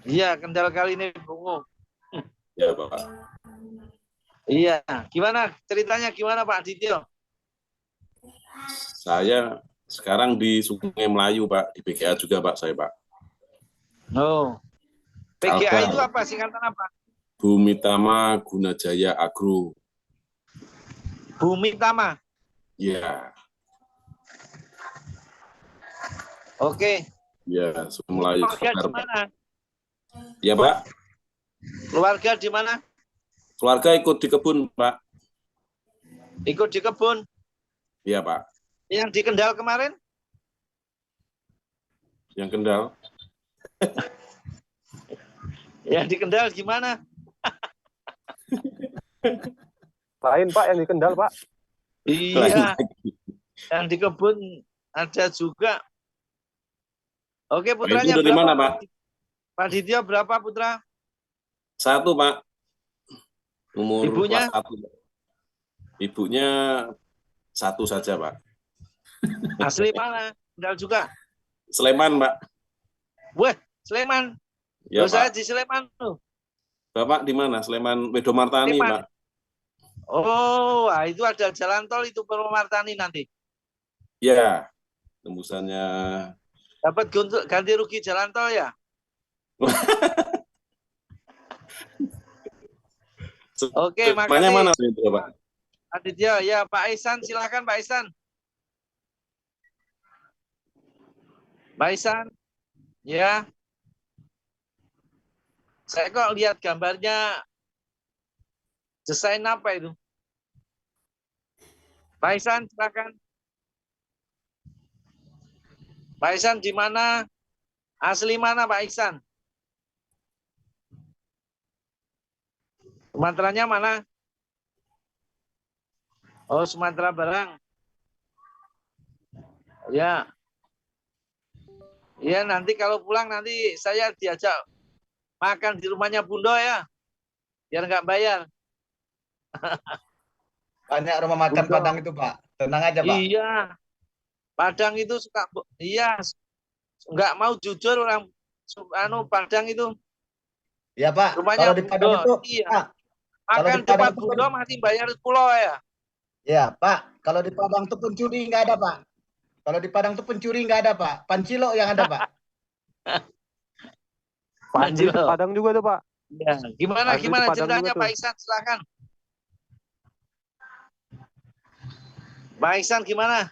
Iya, Kendal kali ini bungu. Ya, Pak. Iya, gimana ceritanya gimana Pak Adityo? Saya sekarang di Sungai Melayu, Pak. Di BGA juga, Pak, saya, Pak. Oh, PGA itu Kalbar, apa? Singkatan apa? Bumi Tama Gunajaya Agro. Bumi Tama. Ya, Oke. ya, Sungai Melayu, Keluarga Kalbar, di Pak. mana? Ya, Pak. Keluarga di mana? Keluarga ikut di kebun, Pak. Ikut di kebun. Iya, Pak. Yang di Kendal kemarin? Yang Kendal. Yang di Kendal gimana? Lain Pak yang di Kendal Pak. Iya, yang di kebun ada juga. Oke, putranya itu dari berapa? mana, Pak? Pak Dityo berapa putra? 1, Pak. Umur Ibunya? kelas 1. Ibunya 1 saja, Pak. Asli mana? Kendal juga. Sleman, Pak. Wah, Sleman. Ya, Saya Pak. di Sleman tuh. Bapak di mana? Sleman Wedomartani, Sleman. Pak. Oh, itu ada jalan tol itu Purwomartani nanti. Ya, tembusannya. Dapat ganti rugi jalan tol ya? Oke, makasih. Mana itu, Pak? Aditya, ya Pak Ihsan, silakan Pak Ihsan. Pak Ihsan, ya. Saya kok lihat gambarnya desain apa itu? Pak Ihsan, silakan. Pak Ihsan di mana? Asli mana Pak Ihsan? Sumateranya mana? Oh, Sumatera Barat. Ya. Ya, nanti kalau pulang nanti saya diajak makan di rumahnya Bundo ya. Biar nggak bayar. Banyak rumah makan Bundo. Padang itu, Pak. Tenang aja, Pak. Iya. Padang itu suka, iya, nggak mau jujur orang Padang itu. Ya, Pak. Rumahnya Kalau di Padang Bundo. itu, Iya. Pak, kalau Makan di Padang depan itu Bundo masih bayar 10 ya. ya, Pak. Kalau di Padang itu pencuri nggak ada, Pak. Kalau di Padang itu pencuri nggak ada, Pak. Pancilo yang ada, Pak. Asli Padang juga tuh Pak. Ya, gimana Asli gimana Padang ceritanya juga Pak tuh. Ihsan, silakan. Pak Ihsan gimana?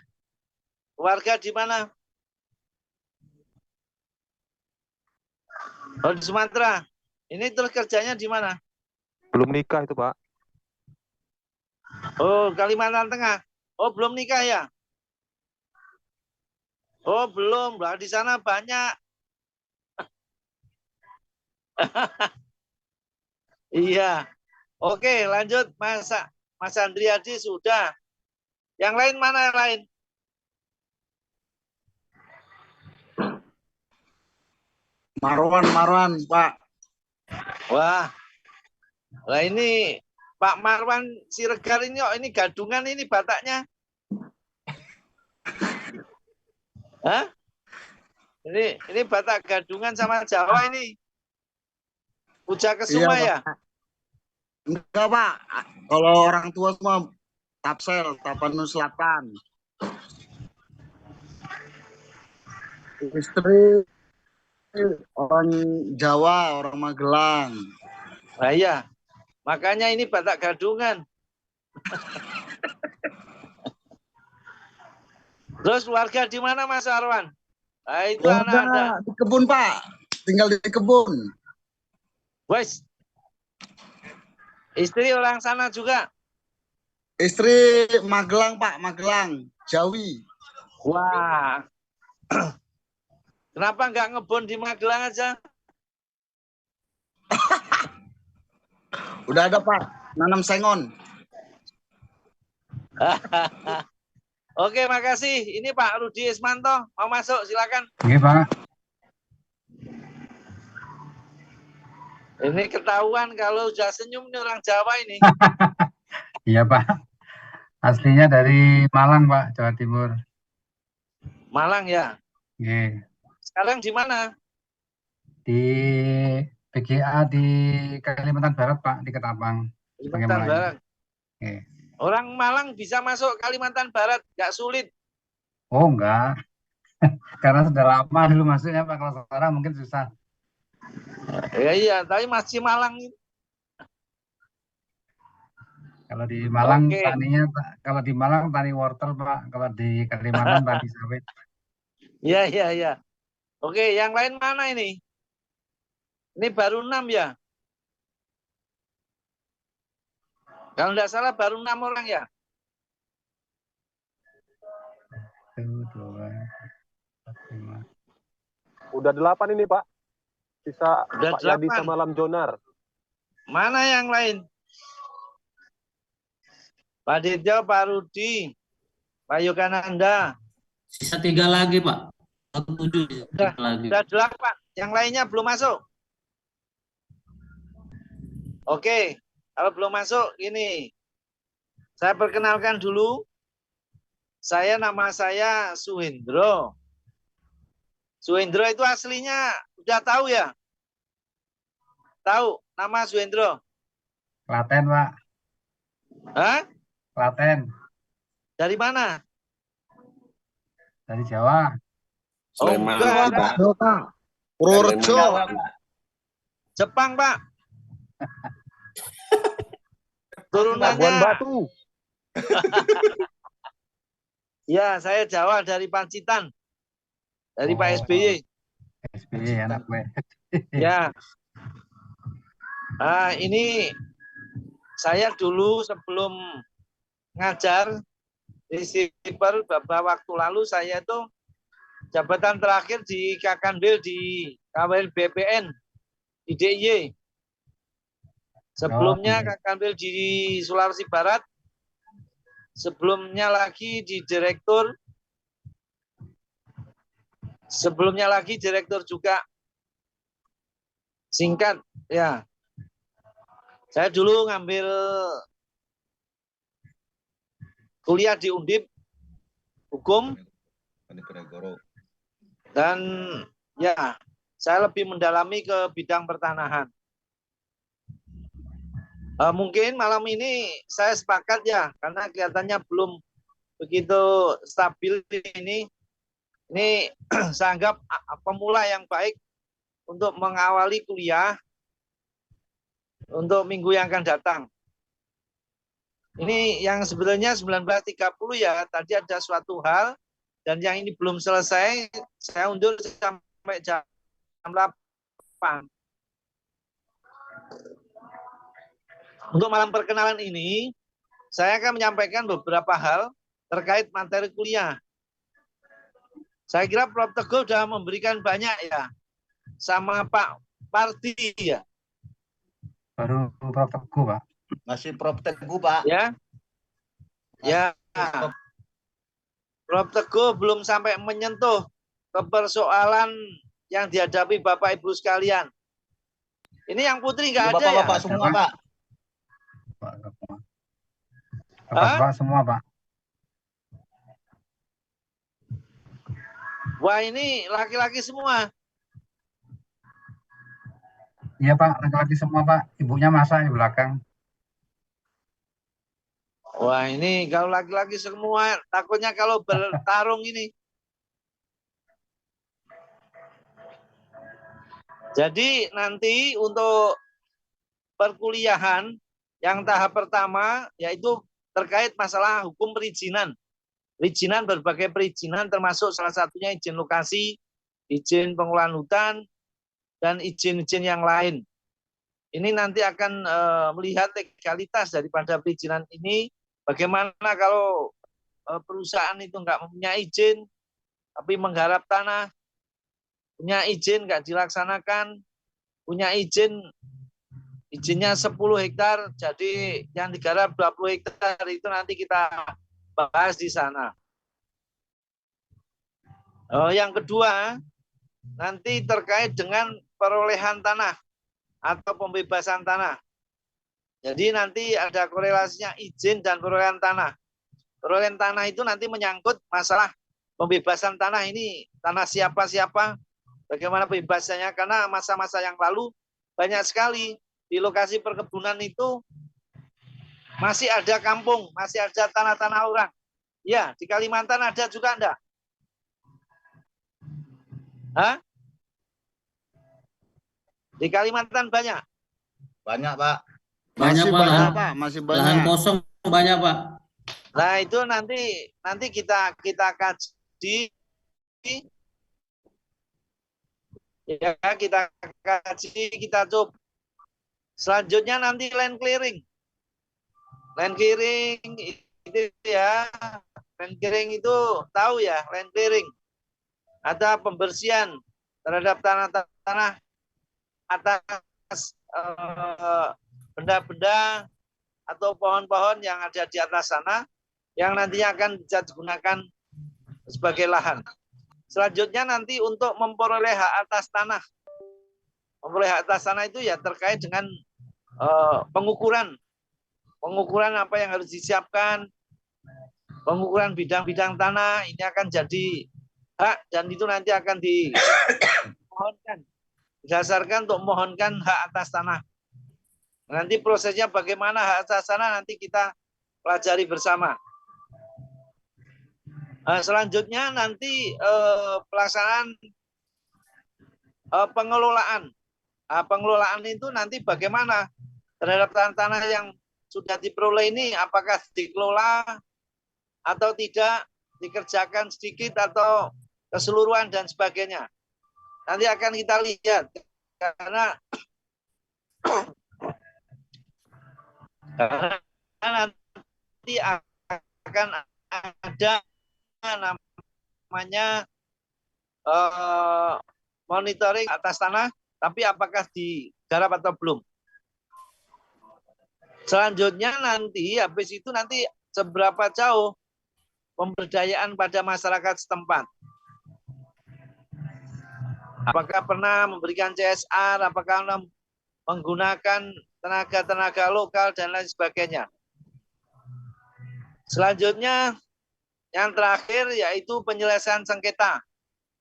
Warga di mana? Oh, di Sumatera. Ini terus kerjanya di mana? Belum nikah itu Pak. Oh, Kalimantan Tengah. Oh, belum nikah ya? Oh, belum. Lah di sana banyak. Iya. Oke, lanjut Mas Andriadi sudah. Yang lain mana yang lain? Marwan, Pak. Wah. Lah ini Pak Marwan Siregar ini kok ini gadungan ini Bataknya. Hah? Ini Batak gadungan sama Jawa ini. Puja Kesuma ya? Enggak, Pak. Kalau orang tua semua Tapsel, Tapanuli Selatan. Istri orang Jawa, orang Magelang. Nah iya, makanya ini Batak gadungan. Terus warga di mana Mas Arwan? Nah, itu anak-anak. Di kebun, Pak. Tinggal di kebun. Wes. Istri orang sana juga? Istri Magelang, Pak. Magelang. Jawi. Wah. Kenapa nggak ngebon di Magelang aja? Udah ada, Pak. Nanam sengon. Oke, makasih. Ini Pak Rudi Ismanto. Mau masuk, silakan. Oke, Pak. Ini ketahuan kalau udah senyum nih orang Jawa ini. Iya, Pak. Aslinya dari Malang, Pak, Jawa Timur. Malang ya? Oke. Sekarang di mana? Di PGA di Kalimantan Barat, Pak, di Ketapang. Sungai Kalimantan Melayu. Barat. Oke. Orang Malang bisa masuk Kalimantan Barat, nggak sulit. Oh, enggak. Karena sudah lama dulu masuknya, Pak. Kalau sekarang mungkin susah. Ya iya, tapi masih Malang itu. Kalau di Malang Oke. kalau di Malang tani wortel, Pak. Kalau di Kalimantan tani sawit. Iya, iya, iya. Oke, yang lain mana ini? Ini baru 6 ya? Kalau nggak salah baru 6 orang ya? 1, 2, 5. Udah 8 ini Pak. Sisa Udah Pak Yadi 8. sama Lam Jonar. Mana yang lain? Pak Dityo, Pak Rudi, Pak Yogananda. Sisa 3 lagi, Pak. 7 lagi. Udah 8. Yang lainnya belum masuk. Oke, kalau belum masuk, ini. Saya perkenalkan dulu. Nama saya Suhendro. Suhendro itu aslinya udah tahu ya? Tahu nama Suhendro? Klaten, Pak. Hah? Klaten. Dari mana? Dari Jawa. Sleman. enggak. Purworejo. Jepang, Pak. Labuan Turunannya. Batu. Ya, saya Jawa dari Pacitan. Dari Pak SBY. SBY anak gue. Ya. Nah, ini saya dulu sebelum ngajar di Siper beberapa waktu lalu saya itu jabatan terakhir di Kakanwil di KWL BPN di DIY. Sebelumnya Kakanwil di Sulawesi Barat. Sebelumnya lagi di direktur. Sebelumnya lagi direktur juga. Singkat ya. Saya dulu ngambil kuliah di Undip hukum dan ya saya lebih mendalami ke bidang pertanahan. Mungkin malam ini saya sepakat ya karena kelihatannya belum begitu stabil ini. Ini saya anggap pemula yang baik untuk mengawali kuliah untuk minggu yang akan datang. Ini yang sebenarnya 19.30 ya, tadi ada suatu hal dan yang ini belum selesai, saya undur sampai jam 8. Untuk malam perkenalan ini, saya akan menyampaikan beberapa hal terkait materi kuliah. Saya kira Prof. Teguh sudah memberikan banyak ya, sama Pak Parti ya. Baru Prof. Teguh, Pak. Masih Prof. Teguh, Pak. Ya. Ya. Prof. Teguh belum sampai menyentuh ke persoalan yang dihadapi Bapak Ibu sekalian. Ini yang Putri nggak ada ya? Bapak-bapak semua, Pak. Bapak semua, Pak. Wah, ini laki-laki semua. Iya, Pak, laki-laki semua, Pak. Ibunya masak di belakang. Wah, ini kalau laki-laki semua, takutnya kalau bertarung ini. Jadi nanti untuk perkuliahan yang tahap pertama yaitu terkait masalah hukum perizinan. Perizinan, berbagai perizinan termasuk salah satunya izin lokasi, izin pengelolaan hutan, dan izin-izin yang lain. Ini nanti akan melihat legalitas daripada perizinan ini. Bagaimana kalau perusahaan itu nggak mempunyai izin, tapi menggarap tanah, punya izin nggak dilaksanakan, punya izinnya 10 hektar, jadi yang digarap 20 hektar itu nanti kita bahas di sana. Yang kedua, nanti terkait dengan perolehan tanah atau pembebasan tanah. Jadi nanti ada korelasinya izin dan perolehan tanah. Perolehan tanah itu nanti menyangkut masalah pembebasan tanah ini, tanah siapa-siapa, Bagaimana pembebasannya? Karena masa-masa yang lalu banyak sekali di lokasi perkebunan itu masih ada kampung, masih ada tanah-tanah orang. Ya, di Kalimantan ada juga enggak? Hah? Di Kalimantan banyak? Banyak, Pak. Banyak, Masih Pak. banyak, Lahan, Pak. Masih lahan banyak. kosong banyak, Pak. Nah, itu nanti kita kaji, ya kita kaji, kita coba. Selanjutnya nanti land clearing. Land clearing itu ya, land clearing itu tahu ya, land clearing. Ada pembersihan terhadap tanah-tanah atas benda-benda atau pohon-pohon yang ada di atas sana yang nantinya akan bisa digunakan sebagai lahan. Selanjutnya nanti untuk memperoleh hak atas tanah. Memperoleh hak atas tanah itu ya terkait dengan pengukuran apa yang harus disiapkan, pengukuran bidang-bidang tanah ini akan jadi hak dan itu nanti akan dimohonkan, didasarkan untuk mohonkan hak atas tanah. Nanti prosesnya bagaimana hak atas tanah nanti kita pelajari bersama. Selanjutnya nanti pelaksanaan pengelolaan. Pengelolaan itu nanti bagaimana terhadap tanah-tanah yang sudah diperoleh ini, apakah dikelola atau tidak, dikerjakan sedikit atau keseluruhan dan sebagainya. Nanti akan kita lihat karena nanti akan ada namanya monitoring atas tanah, tapi apakah digarap atau belum. Selanjutnya nanti habis itu nanti seberapa jauh pemberdayaan pada masyarakat setempat. Apakah pernah memberikan CSR, apakah menggunakan tenaga-tenaga lokal dan lain sebagainya. Selanjutnya yang terakhir yaitu penyelesaian sengketa.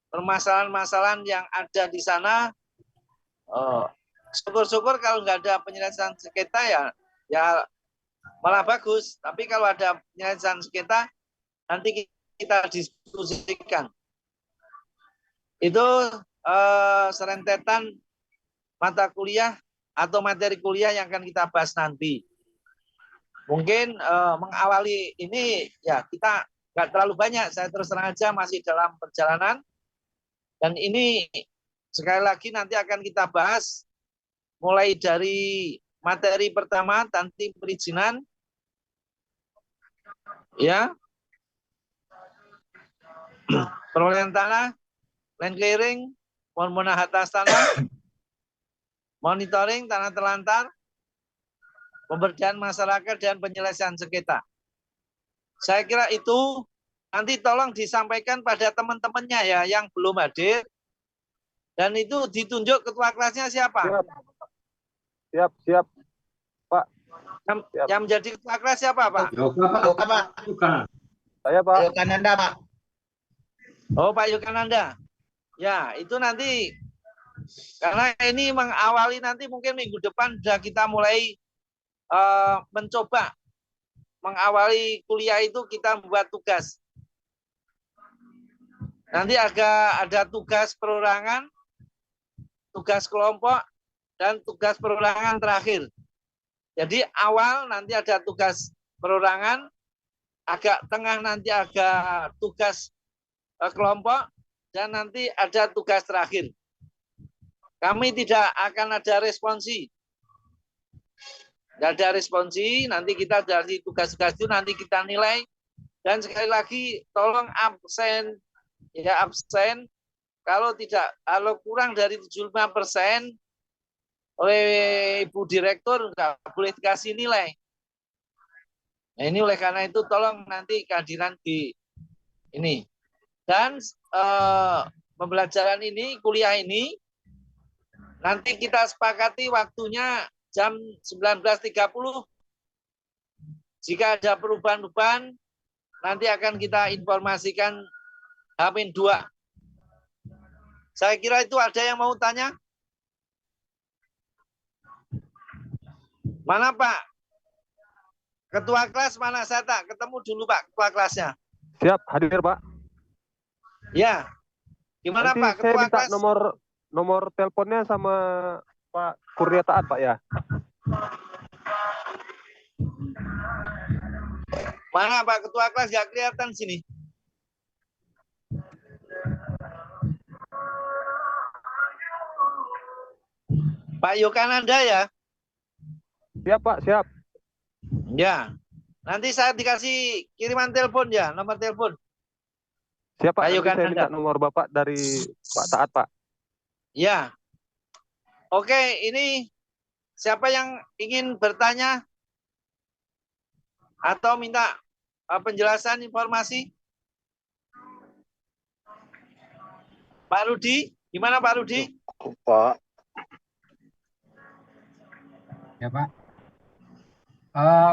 Permasalahan-masalahan yang ada di sana. Syukur-syukur kalau nggak ada penyelesaian sengketa ya malah bagus. Tapi kalau ada penyelesaian sengketa nanti kita diskusikan. Itu serentetan mata kuliah atau materi kuliah yang akan kita bahas nanti. Mungkin mengawali ini ya kita nggak terlalu banyak. Saya terus terang aja masih dalam perjalanan. Dan ini sekali lagi nanti akan kita bahas mulai dari materi pertama nanti perizinan, ya, perolehan tanah, land clearing, permohonan hak atas tanah, monitoring tanah terlantar, pemberdayaan masyarakat dan penyelesaian sengketa. Saya kira itu nanti tolong disampaikan pada teman-temannya ya yang belum hadir. Dan itu ditunjuk ketua kelasnya siapa? Siap, Pak. Yang menjadi ketua kelas siapa, Pak? Yoga, Pak. Saya, Pak. Yogananda, Pak. Oh, Pak Yogananda. Ya, itu nanti karena ini mengawali nanti mungkin minggu depan sudah kita mulai mencoba mengawali kuliah itu kita membuat tugas. Nanti ada tugas perorangan, tugas kelompok, dan tugas perorangan terakhir. Jadi awal nanti ada tugas perorangan, agak tengah nanti ada tugas kelompok, dan nanti ada tugas terakhir. Kami tidak akan ada responsi. Tidak ada responsi, nanti kita dari tugas-tugas itu nanti kita nilai. Dan sekali lagi tolong absen, ya absen. Kalau kurang dari 75% oleh Ibu Direktur nggak boleh dikasih nilai. Nah, ini oleh karena itu tolong nanti kehadiran di ini. Dan pembelajaran ini, kuliah ini, nanti kita sepakati waktunya jam 19.30. Jika ada perubahan-perubahan, nanti akan kita informasikan H-2. Saya kira itu ada yang mau tanya. Mana Pak? Ketua kelas mana? Saya tak ketemu dulu Pak, ketua kelasnya. Siap, hadir Pak. Ya. Gimana Nanti Pak, saya ketua minta kelas? nomor teleponnya sama Pak Kurnia Taat Pak ya. Mana Pak ketua kelas? Gak kelihatan sini. Pak Yokananda ya? Siap Pak, siap. Ya. Nanti saya dikasih kiriman telepon ya, nomor telepon. Siap Pak, Pak nanti saya Yokananda. minta nomor Bapak dari Pak Taat Pak. Ya. Oke, ini siapa yang ingin bertanya atau minta penjelasan informasi? Pak Rudi, gimana Pak Rudi? Pak. Ya Pak.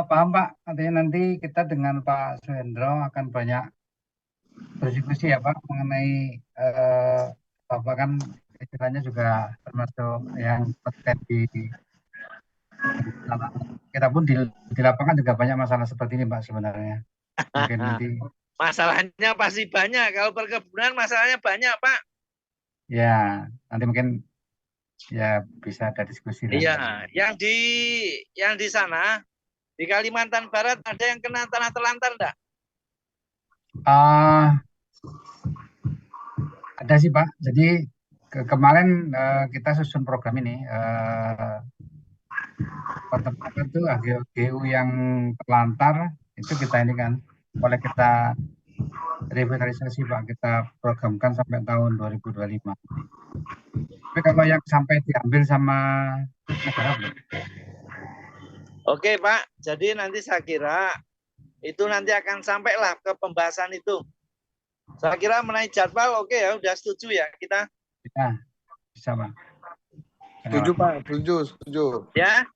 Paham Pak, artinya nanti kita dengan Pak Suhendro akan banyak berdiskusi ya Pak mengenai Bapak kan istilahnya juga termasuk yang kompeten di kita pun di lapangan juga banyak masalah seperti ini Pak sebenarnya. Mungkin nanti Masalahnya pasti banyak. Kalau perkebunan masalahnya banyak Pak. ya nanti mungkin ya bisa ada diskusi lah. Iya, yang di sana di Kalimantan Barat ada yang kena tanah terlantar enggak? Ada sih Pak. Jadi kemarin kita susun program ini. Tempat itu GU yang terlantar itu kita ini kan oleh kita revitalisasi Pak, kita programkan sampai tahun 2025. Tapi kalau yang sampai diambil sama negara belum? Oke Pak, jadi nanti saya kira itu nanti akan sampailah ke pembahasan itu. Saya kira mengenai jadwal oke ya, udah setuju ya kita? Ya, bisa Pak. Setuju Pak, setuju. Ya.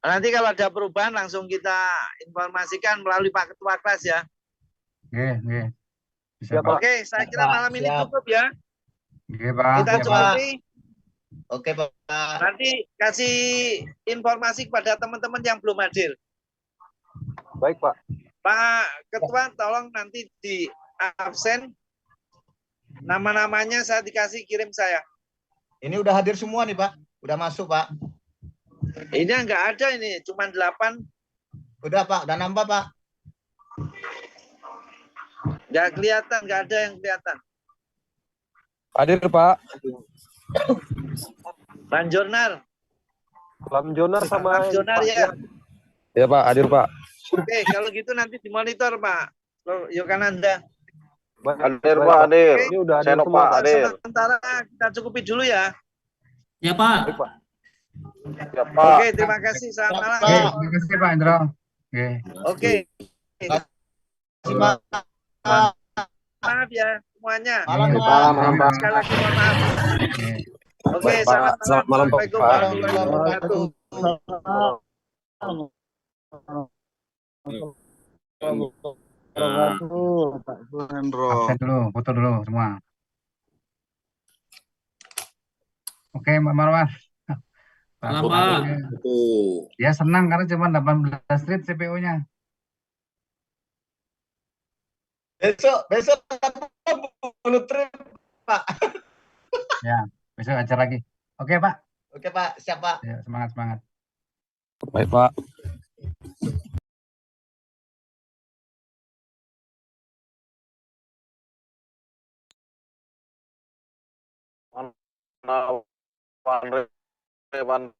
Nanti kalau ada perubahan langsung kita informasikan melalui Pak Ketua Kelas ya. Oke. Bisa Siap, Pak. Oke, saya kira malam ini Siap. cukup ya. Oke Pak. Kita Oke, cukupi. Oke Pak. Nanti kasih informasi kepada teman-teman yang belum hadir. Baik Pak. Pak Ketua tolong nanti di absen. Nama-namanya saya dikasih kirim saya. Ini udah hadir semua nih Pak. Udah masuk Pak. Ini enggak ada ini, cuma 8. Udah Pak, udah nambah Pak. Enggak kelihatan, enggak ada yang kelihatan. Hadir Pak. Bang Jonar. Lam Jonar sama Bang Jonar ya. Ya Pak, hadir Pak. Oke, kalau gitu nanti dimonitor Pak. Yokananda. Hadir Pak, hadir. Ini udah hadir Senok, semua Pak, hadir. sementara kita cukupi dulu ya. Ya Pak. Baik Pak. Ya Pak. Oke, terima kasih. Selamat malam. Oke, terima kasih Pak Indro. Oke. Oke. Pak. Maaf ya semuanya. Malam Iya, Pak. Malam, Sekali lagi mohon maaf. Oke. Oke, Baik, Pak. selamat malam. Selamat malam, Pak. Assalamualaikum warahmatullahi wabarakatuh. Pak Suhendro. Absen dulu, foto dulu semua. Oke, Mbak Marwan. Malam, Pak. Tuh. Ya senang karena cuma 18 street CPU-nya. Besok bunuh trip Pak. Ya, besok ajar lagi. Oke, Pak. Oke Pak, siap Pak. Ya, semangat. Baik Pak. Wan